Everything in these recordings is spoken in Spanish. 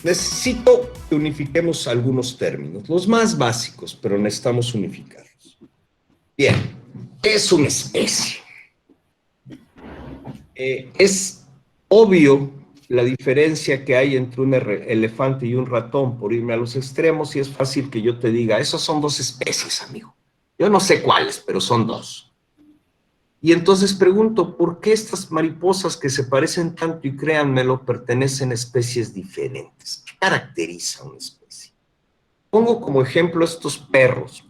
Necesito que unifiquemos algunos términos, los más básicos, pero necesitamos unificarlos. Bien, ¿qué es una especie? Es obvio la diferencia que hay entre un elefante y un ratón, por irme a los extremos, y es fácil que yo te diga, esas son dos especies, amigo. Yo no sé cuáles, pero son dos. Y entonces pregunto, ¿por qué estas mariposas que se parecen tanto y créanmelo, pertenecen a especies diferentes? ¿Qué caracteriza una especie? Pongo como ejemplo estos perros,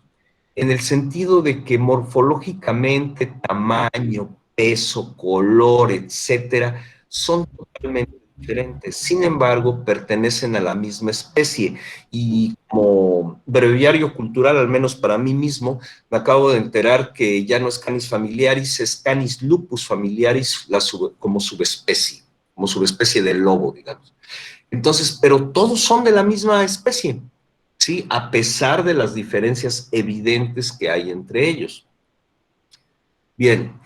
en el sentido de que morfológicamente, tamaño, peso, color, etcétera, son totalmente diferentes. Sin embargo, pertenecen a la misma especie. Y como breviario cultural, al menos para mí mismo, me acabo de enterar que ya no es Canis familiaris, es Canis lupus familiaris como subespecie del lobo, digamos. Entonces, pero todos son de la misma especie. ¿Sí? A pesar de las diferencias evidentes que hay entre ellos. Bien,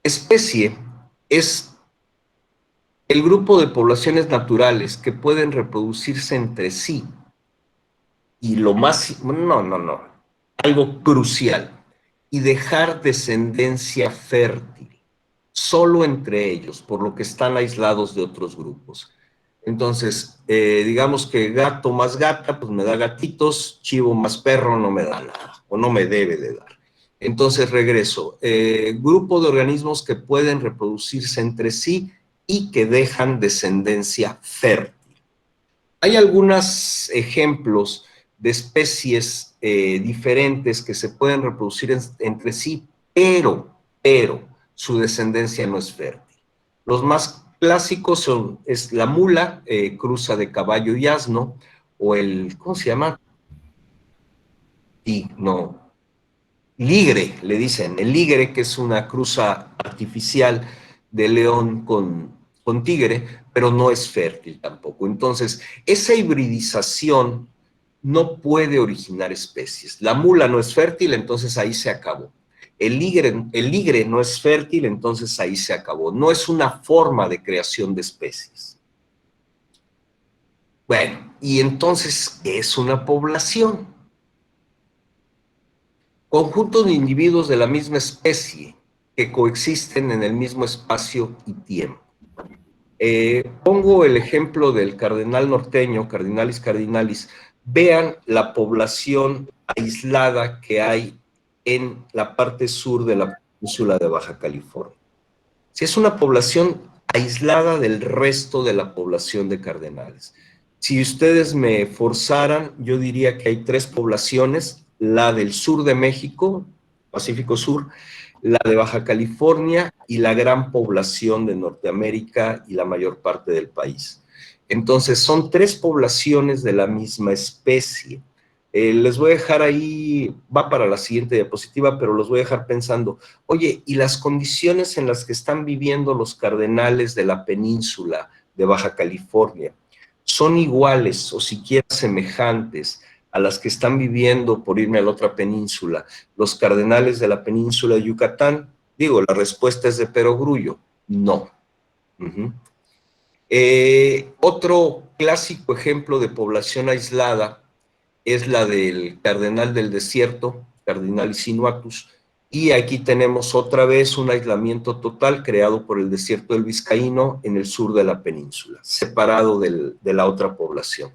especie es el grupo de poblaciones naturales que pueden reproducirse entre sí. Y lo más, algo crucial, y dejar descendencia fértil, solo entre ellos, por lo que están aislados de otros grupos. Entonces, digamos que gato más gata, pues me da gatitos, chivo más perro no me da nada, o no me debe de dar. Entonces regreso, grupo de organismos que pueden reproducirse entre sí y que dejan descendencia fértil. Hay algunos ejemplos de especies diferentes que se pueden reproducir entre sí, pero su descendencia no es fértil. Los más clásicos es la mula, cruza de caballo y asno, o ¿cómo se llama? Ligre, le dicen, el ligre, que es una cruza artificial de león con tigre, pero no es fértil tampoco. Entonces, esa hibridización no puede originar especies. La mula no es fértil, entonces ahí se acabó. El ligre no es fértil, entonces ahí se acabó. No es una forma de creación de especies. Bueno, y entonces, ¿qué es una población? Conjuntos de individuos de la misma especie que coexisten en el mismo espacio y tiempo. Pongo el ejemplo del cardenal norteño, Cardinalis cardinalis. Vean la población aislada que hay en la parte sur de la península de Baja California. Si es una población aislada del resto de la población de cardenales. Si ustedes me forzaran, yo diría que hay tres poblaciones, la del sur de México, Pacífico Sur, la de Baja California y la gran población de Norteamérica y la mayor parte del país. Entonces, son tres poblaciones de la misma especie. Les voy a dejar ahí, va para la siguiente diapositiva, pero los voy a dejar pensando, oye, ¿y las condiciones en las que están viviendo los cardenales de la península de Baja California son iguales o siquiera semejantes a las que están viviendo, por irme a la otra península, los cardenales de la península de Yucatán? Digo, la respuesta es de perogrullo, no. Otro clásico ejemplo de población aislada es la del cardenal del desierto, Cardinalis sinuatus, y aquí tenemos otra vez un aislamiento total creado por el desierto del Vizcaíno en el sur de la península, separado de la otra población.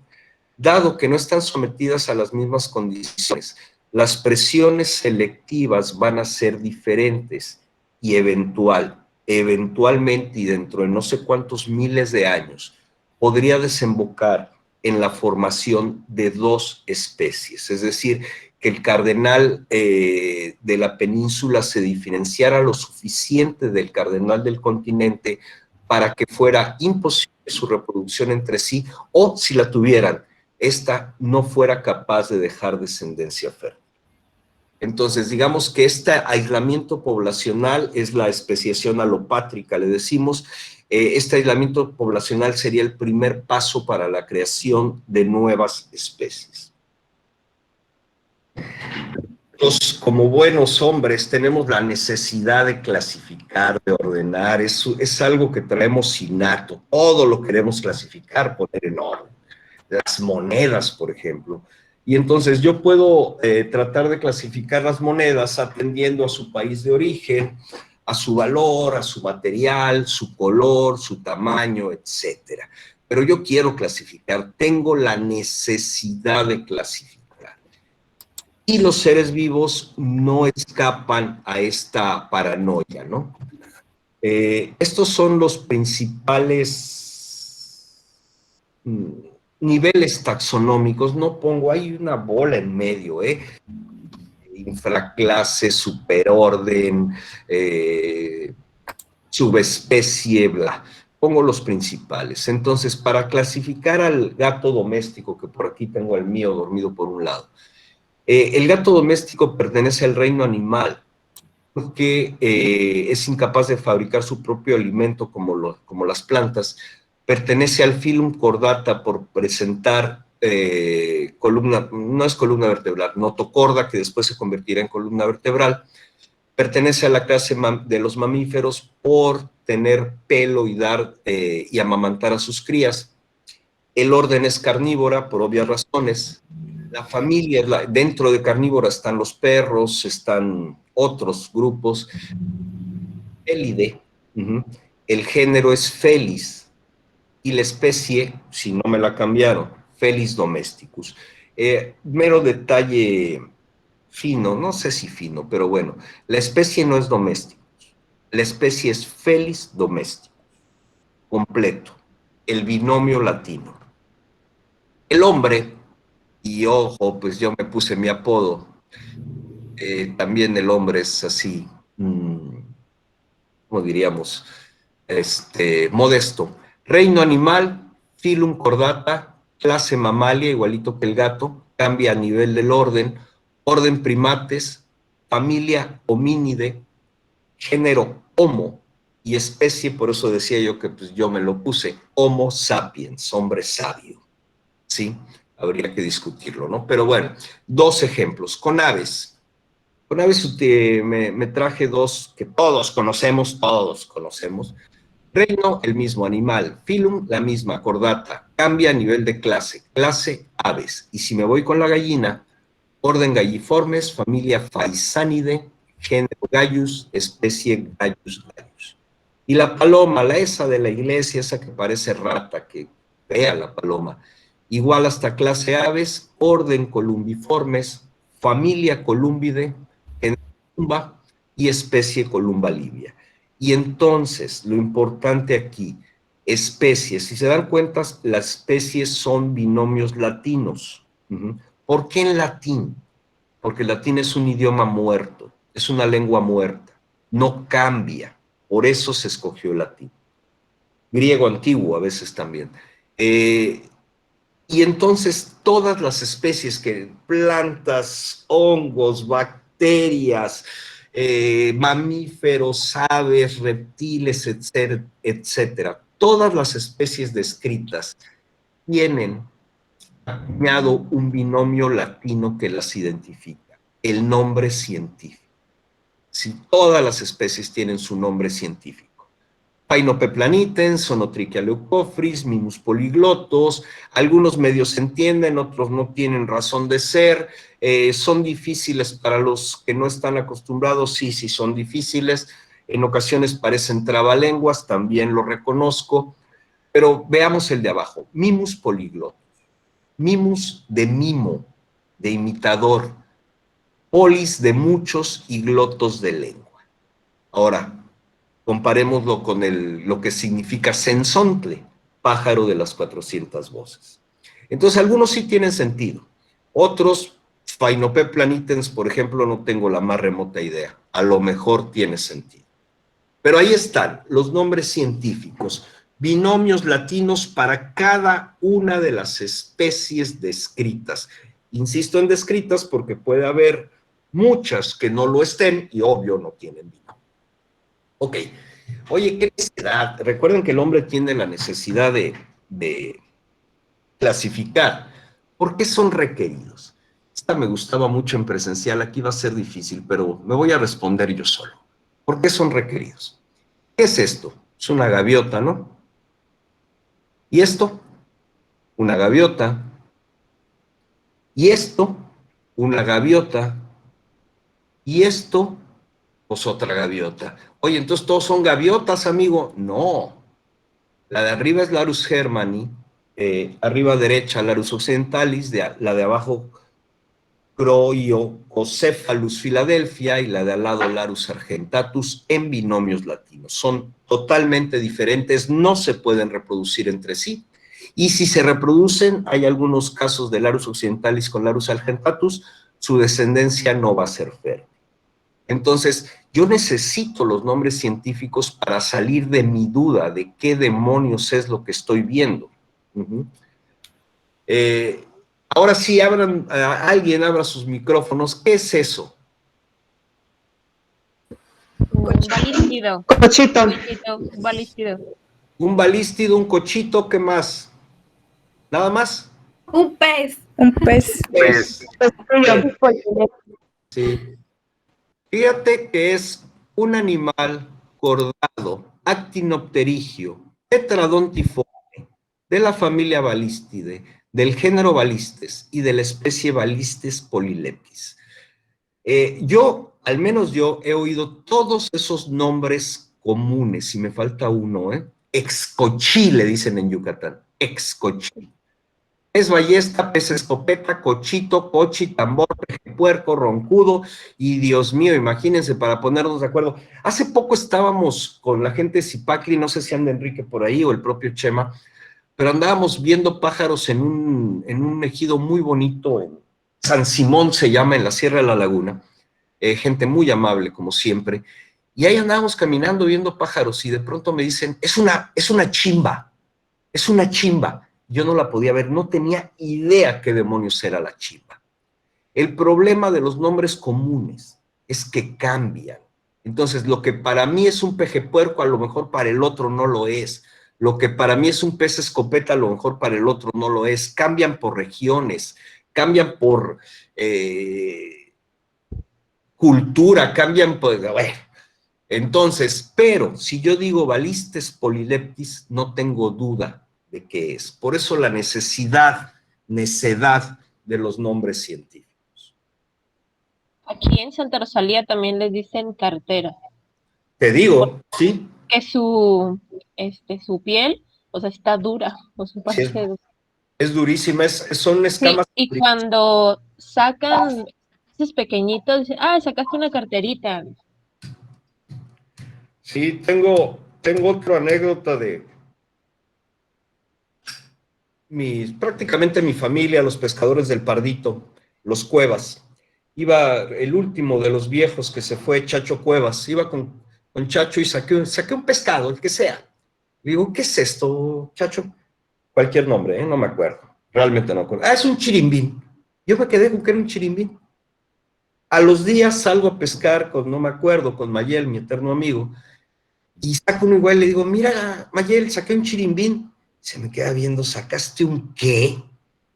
Dado que no están sometidas a las mismas condiciones, las presiones selectivas van a ser diferentes y eventualmente y dentro de no sé cuántos miles de años, podría desembocar en la formación de dos especies, es decir, que el cardenal de la península se diferenciara lo suficiente del cardenal del continente para que fuera imposible su reproducción entre sí, o si la tuvieran, esta no fuera capaz de dejar descendencia fértil. Entonces, digamos que este aislamiento poblacional es la especiación alopátrica, le decimos. Este aislamiento poblacional sería el primer paso para la creación de nuevas especies. Nosotros, como buenos hombres, tenemos la necesidad de clasificar, de ordenar, es algo que traemos innato, todo lo queremos clasificar, poner en orden. las monedas, por ejemplo. Y entonces yo puedo tratar de clasificar las monedas atendiendo a su país de origen, a su valor, a su material, su color, su tamaño, etcétera. Pero yo quiero clasificar, tengo la necesidad de clasificar. Y los seres vivos no escapan a esta paranoia, ¿no? Estos son los principales niveles taxonómicos. No pongo ahí una bola en medio, infraclase, superorden, subespecie, bla. Pongo los principales. Entonces, para clasificar al gato doméstico, que por aquí tengo el mío dormido por un lado, el gato doméstico pertenece al reino animal, porque es incapaz de fabricar su propio alimento como las plantas. Pertenece al filum Chordata por presentar columna, no es columna vertebral, notocorda, que después se convertirá en columna vertebral. Pertenece a la clase de los mamíferos por tener pelo y dar y amamantar a sus crías. El orden es carnívora por obvias razones. La familia, dentro de carnívora están los perros, están otros grupos. Félide, el género es Felis, y la especie, si no me la cambiaron, Felis domesticus. Mero detalle fino, no sé si fino, pero bueno, la especie no es domesticus, la especie es Felis domesticus, completo, el binomio latino. El hombre, y ojo, pues yo me puse mi apodo, también el hombre es así, ¿cómo diríamos? Modesto. Reino animal, filum Chordata, clase mamalia, igualito que el gato, cambia a nivel del orden primates, familia homínide, género homo, y especie, por eso decía yo que pues, yo me lo puse, Homo sapiens, hombre sabio, ¿sí? Habría que discutirlo, ¿no? Pero bueno, dos ejemplos. Con aves. Con aves me traje dos que todos conocemos. Reino, el mismo animal. Filum, la misma, Chordata. Cambia a nivel de clase. Clase, aves. Y si me voy con la gallina, orden Galliformes, familia Faisanidae, género Gallus, especie Gallus gallus. Y la paloma, la esa de la iglesia, esa que parece rata, que vea la paloma. Igual hasta clase aves, orden Columbiformes, familia Columbidae, género Columba y especie Columba livia. Y entonces, lo importante aquí, especies. Si se dan cuenta, las especies son binomios latinos. ¿Por qué en latín? Porque el latín es un idioma muerto, es una lengua muerta, no cambia. Por eso se escogió el latín. Griego antiguo a veces también. Y entonces todas las especies que plantas, hongos, bacterias, mamíferos, aves, reptiles, etcétera, etcétera, todas las especies descritas tienen acuñado un binomio latino que las identifica, el nombre científico. Si todas las especies tienen su nombre científico. Painopeplanitens, Sonotrichia leucophrys, Mimus polyglotos, algunos medios se entienden, otros no tienen razón de ser, son difíciles para los que no están acostumbrados, sí, sí son difíciles, en ocasiones parecen trabalenguas, también lo reconozco, pero veamos el de abajo, Mimus polyglotos, Mimus de mimo, de imitador, polis de muchos y glotos de lengua. Ahora, comparémoslo con lo que significa sensontle, pájaro de las 400 voces. Entonces, algunos sí tienen sentido. Otros, Phainopeplanitens, por ejemplo, no tengo la más remota idea. A lo mejor tiene sentido. Pero ahí están los nombres científicos, binomios latinos para cada una de las especies descritas. Insisto en descritas porque puede haber muchas que no lo estén y obvio no tienen binomio. Ok, oye, ¿qué necesidad? Recuerden que el hombre tiene la necesidad de clasificar. ¿Por qué son requeridos? Esta me gustaba mucho en presencial, aquí va a ser difícil, pero me voy a responder yo solo. ¿Por qué son requeridos? ¿Qué es esto? Es una gaviota, ¿no? ¿Y esto? una gaviota, y esto, una gaviota, y esto, pues otra gaviota. Oye, entonces todos son gaviotas, amigo. No, la de arriba es Larus hermani, arriba derecha Larus occidentalis, la de abajo Croiocephalus Philadelphia y la de al lado Larus argentatus en binomios latinos. Son totalmente diferentes, no se pueden reproducir entre sí. Y si se reproducen, hay algunos casos de Larus occidentalis con Larus argentatus, su descendencia no va a ser fértil. Entonces, yo necesito los nombres científicos para salir de mi duda de qué demonios es lo que estoy viendo. Ahora sí, alguien abra sus micrófonos. ¿Qué es eso? Un balístido. Cochito. Un balístido. Un balístido, un cochito, ¿qué más? ¿Nada más? Un pez. Un pez. Pez. Pez. Sí. Fíjate que es un animal cordado, actinopterigio, tetradontiforme, de la familia Balistidae, del género Balistes y de la especie Balistes polylepis. Al menos yo, he oído todos esos nombres comunes, y me falta uno, Excochí, le dicen en Yucatán, excochí. Pez ballesta, pez escopeta, cochito, cochi, tambor, puerco, roncudo, y Dios mío, imagínense, para ponernos de acuerdo. Hace poco estábamos con la gente de Zipacli, no sé si anda Enrique por ahí o el propio Chema, pero andábamos viendo pájaros en un ejido muy bonito, en San Simón se llama, en la Sierra de la Laguna, gente muy amable, como siempre, y ahí andábamos caminando viendo pájaros, y de pronto me dicen, es una chimba, es una chimba. Yo no la podía ver, no tenía idea qué demonios era la chimba. El problema de los nombres comunes es que cambian. Entonces, lo que para mí es un pejepuerco, a lo mejor para el otro no lo es. Lo que para mí es un pez escopeta, a lo mejor para el otro no lo es. Cambian por regiones, cambian por cultura, cambian por... Bueno. Entonces, pero si yo digo Balistes polyleptis, no tengo duda de qué es. Por eso la necedad de los nombres científicos. Aquí en Santa Rosalía también les dicen cartera. Te digo, ¿sí? Que su piel, o sea, está dura, o sea, parece dura. Es durísima, son escamas. Sí, y cuando sacan esos pequeñitos, dicen, sacaste una carterita. Sí, tengo otra anécdota de prácticamente mi familia, los pescadores del Pardito, los Cuevas. Iba el último de los viejos que se fue, Chacho Cuevas, iba con Chacho y saqué un pescado, el que sea. Le digo, ¿qué es esto, Chacho? Cualquier nombre, no me acuerdo, realmente no me acuerdo. Es un chirimbín. Yo me quedé con que era un chirimbín. A los días salgo a pescar con, no me acuerdo, con Mayel, mi eterno amigo, y saco uno igual y le digo, mira, Mayel, saqué un chirimbín. Se me queda viendo, ¿sacaste un qué?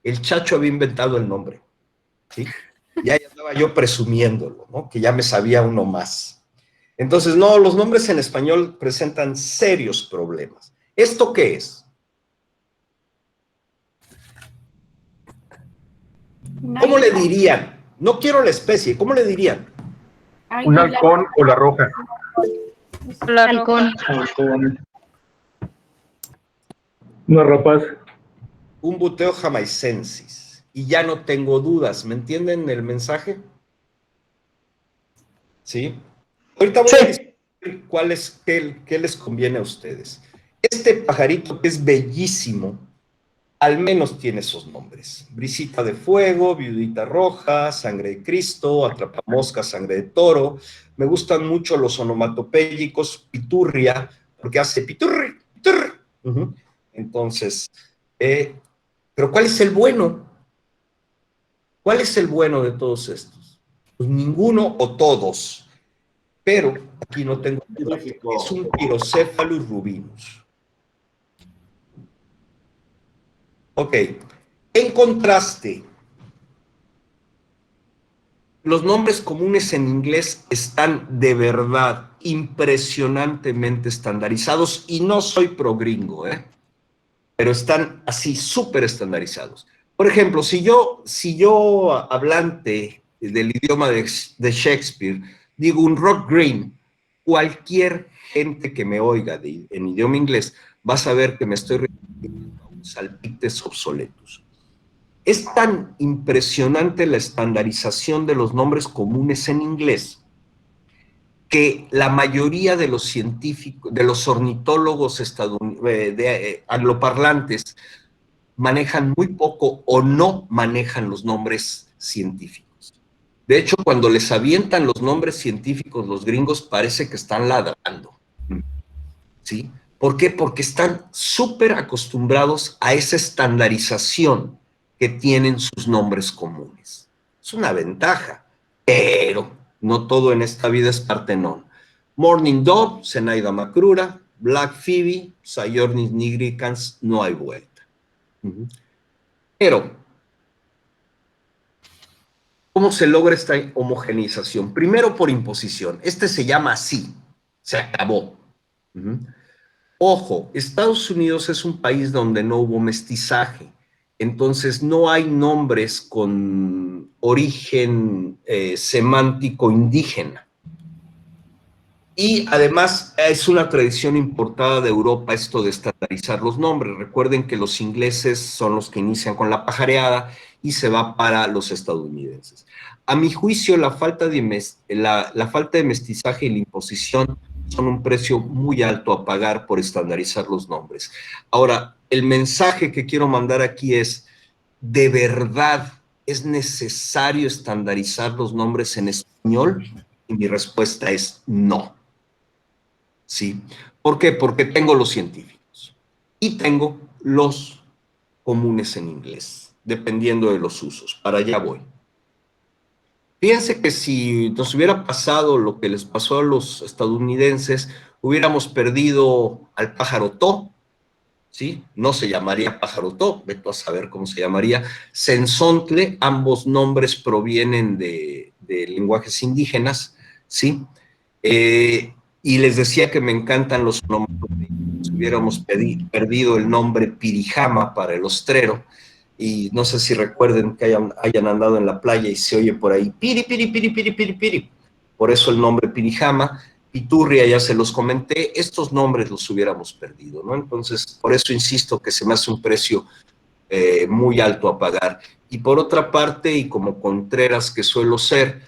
El Chacho había inventado el nombre, ¿sí? Y ahí andaba yo presumiéndolo, ¿no? Que ya me sabía uno más. Entonces, no, los nombres en español presentan serios problemas. ¿Esto qué es? ¿Cómo le dirían? No quiero la especie, ¿cómo le dirían? Un halcón o la roja. Halcón. Una rapaz. Un buteo jamaicensis. Y ya no tengo dudas. ¿Me entienden el mensaje? ¿Sí? Ahorita voy a decir qué les conviene a ustedes. Este pajarito que es bellísimo, al menos tiene esos nombres. Brisita de fuego, viudita roja, sangre de Cristo, atrapamosca, sangre de toro. Me gustan mucho los onomatopéyicos, piturria, porque hace piturri, piturri. Entonces, pero ¿cuál es el bueno? ¿Cuál es el bueno de todos estos? Pues ninguno o todos. Pero aquí no tengo duda. Es un Pyrocephalus rubinus. Ok. En contraste, los nombres comunes en inglés están de verdad impresionantemente estandarizados y no soy pro gringo, pero están así súper estandarizados. Por ejemplo, si yo hablante del idioma de Shakespeare, digo un rock green, cualquier gente que me oiga en idioma inglés va a saber que me estoy refiriendo a un salpictes obsoletos. Es tan impresionante la estandarización de los nombres comunes en inglés que la mayoría de los científicos, de los ornitólogos angloparlantes, manejan muy poco o no manejan los nombres científicos. De hecho, cuando les avientan los nombres científicos, los gringos parece que están ladrando. ¿Sí? ¿Por qué? Porque están súper acostumbrados a esa estandarización que tienen sus nombres comunes. Es una ventaja, pero no todo en esta vida es Partenón. Morning Dove, Zenaida Macrura, Black Phoebe, Sayornis nigricans, no hay vuelta. Pero, ¿cómo se logra esta homogeneización? Primero por imposición. Este se llama así, se acabó. Ojo, Estados Unidos es un país donde no hubo mestizaje, entonces no hay nombres con origen semántico indígena. Y además es una tradición importada de Europa esto de estandarizar los nombres. Recuerden que los ingleses son los que inician con la pajareada y se va para los estadounidenses. A mi juicio, la falta de mestizaje y la imposición son un precio muy alto a pagar por estandarizar los nombres. Ahora, el mensaje que quiero mandar aquí es, ¿de verdad es necesario estandarizar los nombres en español? Y mi respuesta es no. ¿Sí? ¿Por qué? Porque tengo los científicos y tengo los comunes en inglés, dependiendo de los usos. Para allá voy. Fíjense que si nos hubiera pasado lo que les pasó a los estadounidenses, hubiéramos perdido al pájaro to, ¿sí? No se llamaría pájaro to, vete a saber cómo se llamaría. Cenzontle, ambos nombres provienen de lenguajes indígenas, ¿sí? Y les decía que me encantan los nombres. Hubiéramos perdido el nombre Pirijama para el ostrero, y no sé si recuerden que hayan andado en la playa y se oye por ahí piri, piri, piri, piri, piri, piri. Por eso el nombre Pirijama. Piturria, ya se los comenté, estos nombres los hubiéramos perdido, ¿no? Entonces, por eso insisto que se me hace un precio muy alto a pagar. Y por otra parte, y como Contreras que suelo ser,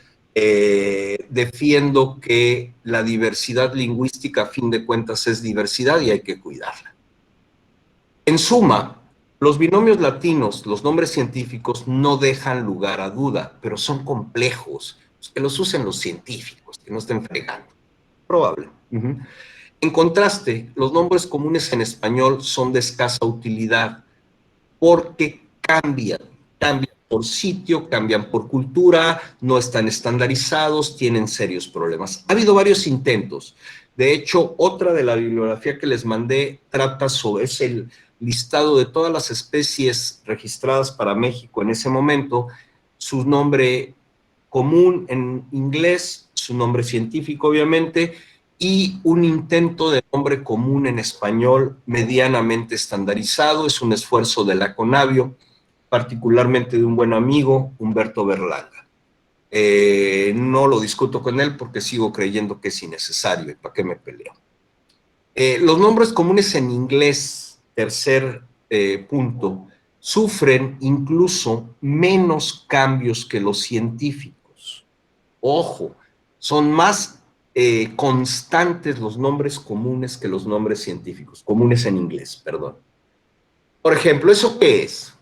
defiendo que la diversidad lingüística a fin de cuentas es diversidad y hay que cuidarla. En suma, los binomios latinos, los nombres científicos no dejan lugar a duda, pero son complejos, que los usen los científicos, que no estén fregando. Probable. En contraste, los nombres comunes en español son de escasa utilidad porque cambian por sitio, cambian por cultura, no están estandarizados, tienen serios problemas. Ha habido varios intentos. De hecho, otra de la bibliografía que les mandé trata sobre, es el listado de todas las especies registradas para México en ese momento, su nombre común en inglés, su nombre científico obviamente, y un intento de nombre común en español medianamente estandarizado. Es un esfuerzo de la Conavio, particularmente de un buen amigo, Humberto Berlanga. No lo discuto con él porque sigo creyendo que es innecesario, ¿para qué me peleo? Los nombres comunes en inglés, tercer punto, sufren incluso menos cambios que los científicos. Ojo, son más constantes los nombres comunes que los nombres científicos, comunes en inglés, perdón. Por ejemplo, ¿eso qué es?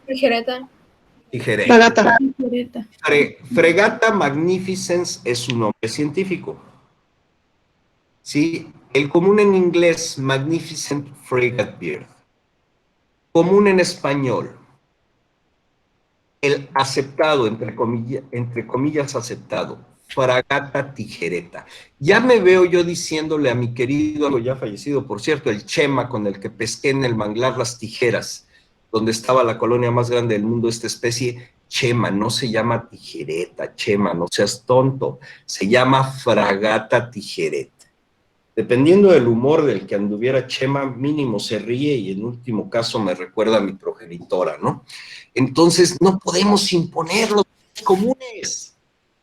Tijereta. Tijereta. Fregata magnificens es su nombre científico. ¿Sí? El común en inglés, magnificent frigate bird. Común en español, el aceptado, entre comillas aceptado, fragata tijereta. Ya me veo yo diciéndole a mi querido, ya fallecido, por cierto, el Chema, con el que pesqué en el manglar Las Tijeras, donde estaba la colonia más grande del mundo, esta especie, Chema, no se llama tijereta, Chema, no seas tonto, se llama fragata tijereta. Dependiendo del humor del que anduviera Chema, mínimo se ríe y en último caso me recuerda a mi progenitora, ¿no? Entonces, no podemos imponer los comunes.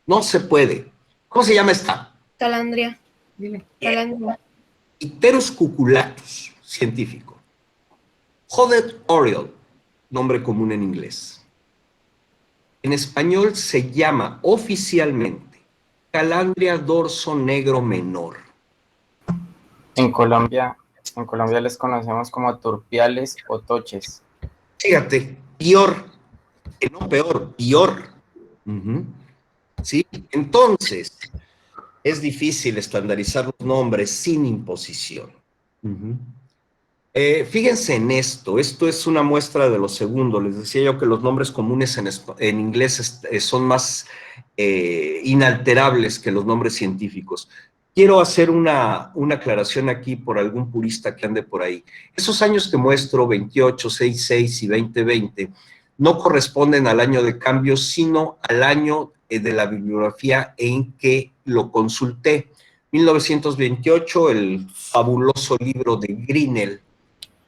No se puede. ¿Cómo se llama esta? Calandria. Dile. Calandria. Icterus cuculatus, científico. Hodet Oriole, nombre común en inglés. En español se llama oficialmente Calandria dorso negro menor. En Colombia les conocemos como turpiales o toches. Fíjate, peor, que no peor, peor. ¿Sí? Entonces, es difícil estandarizar los nombres sin imposición. Fíjense en esto es una muestra de lo segundo. Les decía yo que los nombres comunes en inglés son más inalterables que los nombres científicos. Quiero hacer una aclaración aquí por algún purista que ande por ahí. Esos años que muestro, 28, 66 y 2020, no corresponden al año de cambio, sino al año de la bibliografía en que lo consulté. 1928, el fabuloso libro de Grinnell.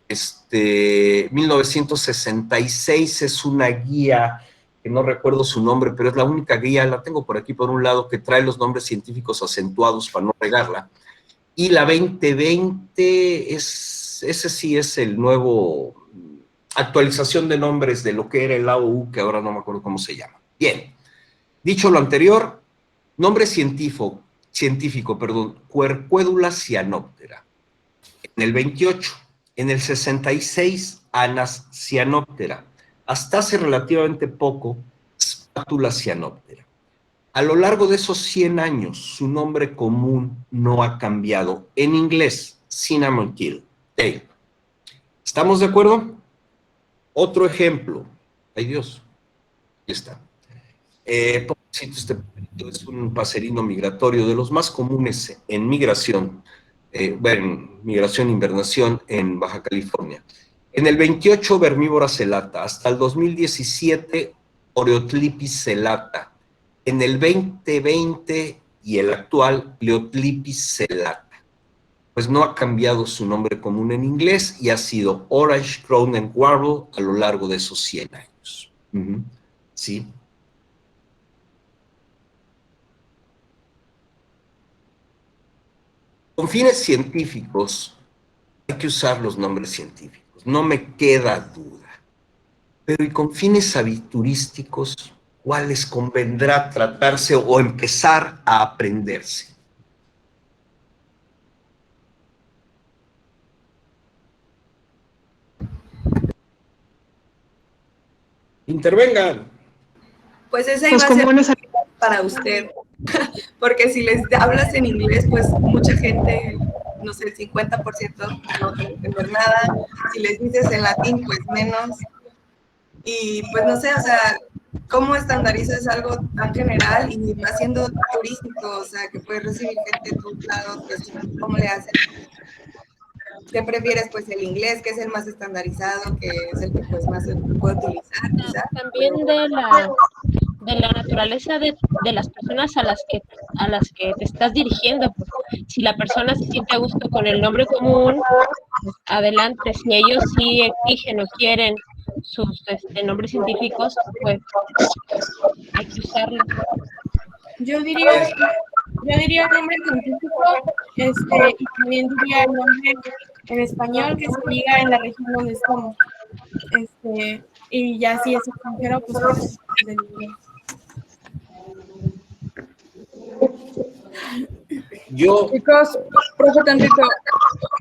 1966 es una guía, que no recuerdo su nombre, pero es la única guía, la tengo por aquí por un lado, que trae los nombres científicos acentuados para no regarla. Y la 2020, ese sí es el nuevo actualización de nombres de lo que era el AOU, que ahora no me acuerdo cómo se llama. Bien, dicho lo anterior, nombre científico, Querquedula cyanoptera. En el 28, en el 66, Anas cyanoptera. Hasta hace relativamente poco, Spatula cyanoptera. A lo largo de esos 100 años, su nombre común no ha cambiado. En inglés, cinnamon tail. ¿Estamos de acuerdo? Otro ejemplo. ¡Ay, Dios! Aquí está. Pobrecito, este perrito es un paserino migratorio, de los más comunes en migración, invernación en Baja California. En el 28, Vermívora celata. Hasta el 2017, Oreotlipis celata. En el 2020 y el actual, Leotlipis celata. Pues no ha cambiado su nombre común en inglés y ha sido Orange Crowned Warble a lo largo de esos 100 años. ¿Sí? Con fines científicos, hay que usar los nombres científicos, no me queda duda. Pero ¿y con fines aviturísticos, cuáles convendrá tratarse o empezar a aprenderse? Intervengan. Pues esa iba a ser para usted, porque si les hablas en inglés, pues mucha gente, no sé, el 50% no va a entender nada. Si les dices en latín, pues menos. Y pues no sé, o sea, ¿cómo estandarizas algo tan general y más siendo turístico? O sea, que puedes recibir gente de todos lados, pues ¿cómo le hacen? ¿Qué prefieres? Pues el inglés, que es el más estandarizado, que es el que pues más se puede utilizar, quizás. También de la naturaleza de las personas a las que te estás dirigiendo. Si la persona se siente a gusto con el nombre común, pues adelante. Si ellos sí exigen o quieren sus nombres científicos, pues hay que usarlo. Yo diría el nombre científico, y también diría el nombre en español que se diga en la región donde estamos. Y ya si es extranjero, pues del inglés. Chicos, profe Tantito,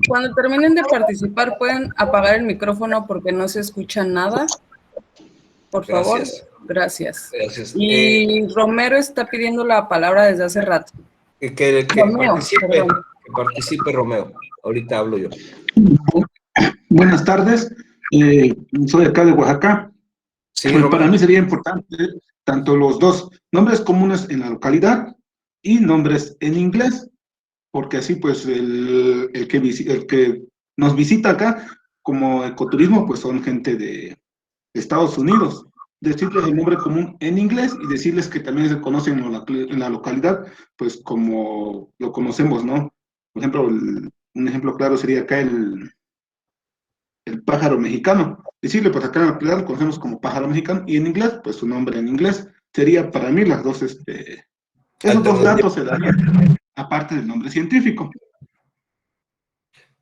cuando terminen de participar, ¿pueden apagar el micrófono porque no se escucha nada? Por favor. Gracias. Y Romero está pidiendo la palabra desde hace rato. Que participe Romeo. Ahorita hablo yo. Buenas tardes. Soy acá de Oaxaca. Sí, pues para mí sería importante tanto los dos nombres comunes en la localidad y nombres en inglés, porque así pues el que nos visita acá como ecoturismo pues son gente de Estados Unidos. Decirles el nombre común en inglés y decirles que también se conocen en la localidad pues como lo conocemos, ¿no? Por ejemplo, un ejemplo claro sería acá el pájaro mexicano. Decirle, pues acá en la playa lo conocemos como pájaro mexicano, y en inglés, pues su nombre en inglés. Sería para mí las dos, esos dos datos se darían, aparte del nombre científico.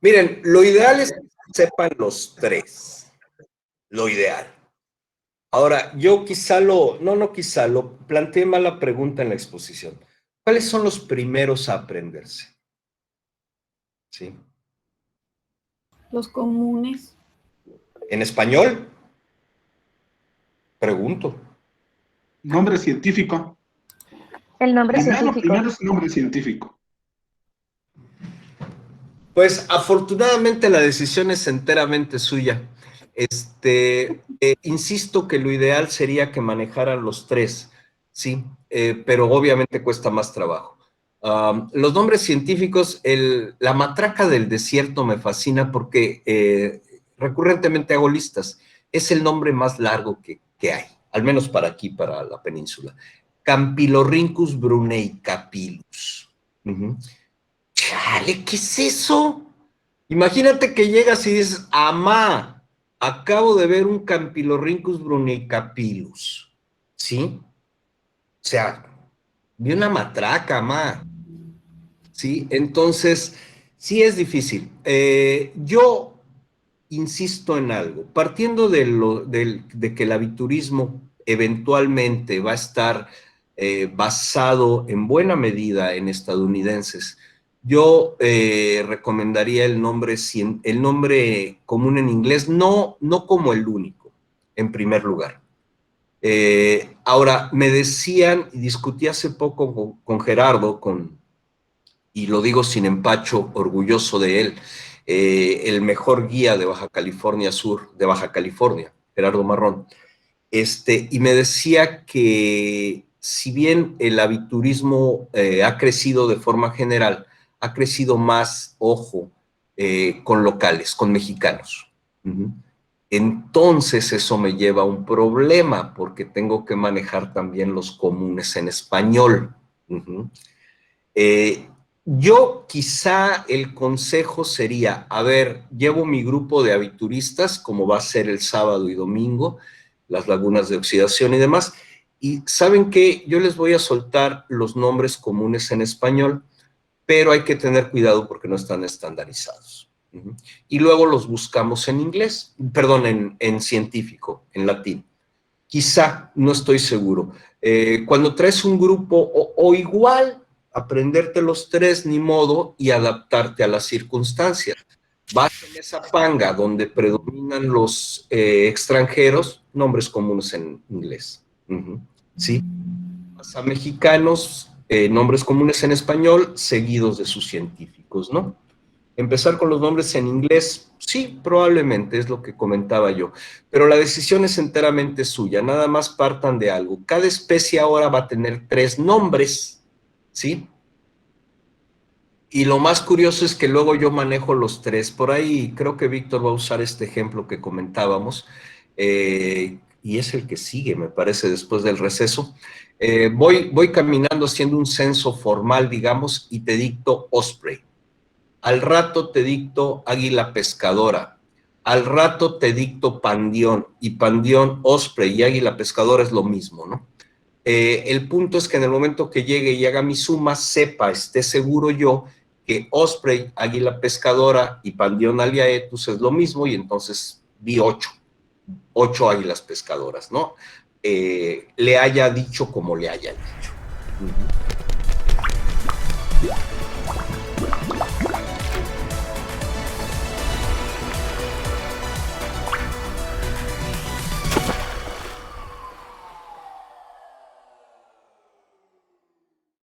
Miren, lo ideal es que sepan los tres. Lo ideal. Ahora, yo quizá lo planteé mal la pregunta en la exposición. ¿Cuáles son los primeros a aprenderse? ¿Sí? Los comunes. ¿En español? Pregunto. Nombre científico. El nombre científico. Primero es nombre científico. Pues afortunadamente la decisión es enteramente suya. Insisto que lo ideal sería que manejaran los tres, sí, pero obviamente cuesta más trabajo. Los nombres científicos, la matraca del desierto me fascina porque recurrentemente hago listas. Es el nombre más largo que hay, al menos para aquí, para la península. Campylorhynchus bruneicapillus. Chale, ¿qué es eso? Imagínate que llegas y dices, amá, acabo de ver un Campylorhynchus bruneicapillus, ¿sí? O sea, vi una matraca, amá, ¿sí? Entonces, sí es difícil. Yo insisto en algo, partiendo de que el aviturismo eventualmente va a estar basado en buena medida en estadounidenses, yo recomendaría el nombre común en inglés, no como el único, en primer lugar. Ahora, me decían, y discutí hace poco con Gerardo, y lo digo sin empacho, orgulloso de él, el mejor guía de Baja California Sur, de Baja California, Gerardo Marrón, y me decía que si bien el aviturismo ha crecido de forma general, ha crecido más, ojo, con locales, con mexicanos. Entonces eso me lleva a un problema, porque tengo que manejar también los comunes en español. Yo quizá el consejo sería, a ver, llevo mi grupo de avituristas, como va a ser el sábado y domingo, las lagunas de oxidación y demás, y ¿saben qué? Yo les voy a soltar los nombres comunes en español, pero hay que tener cuidado porque no están estandarizados. Y luego los buscamos en inglés, perdón, en científico, en latín. Quizá, no estoy seguro. Cuando traes un grupo, o igual, aprenderte los tres, ni modo, y adaptarte a las circunstancias. Vas en esa panga donde predominan los extranjeros, nombres comunes en inglés. ¿Sí? Vas a mexicanos, nombres comunes en español, seguidos de sus científicos, ¿no? Empezar con los nombres en inglés, sí, probablemente, es lo que comentaba yo, pero la decisión es enteramente suya, nada más partan de algo. Cada especie ahora va a tener 3 nombres, ¿sí? Y lo más curioso es que luego yo manejo los 3, por ahí creo que Víctor va a usar este ejemplo que comentábamos, y es el que sigue, me parece, después del receso. Voy caminando haciendo un censo formal, digamos, y te dicto Osprey. Al rato te dicto águila pescadora. Al rato te dicto pandión, y pandión, osprey y águila pescadora es lo mismo, ¿no? El punto es que en el momento que llegue y haga mi suma, esté seguro yo que osprey, águila pescadora y pandión aliaetus es lo mismo, y entonces vi 8 águilas pescadoras, ¿no? Le haya dicho como le haya dicho.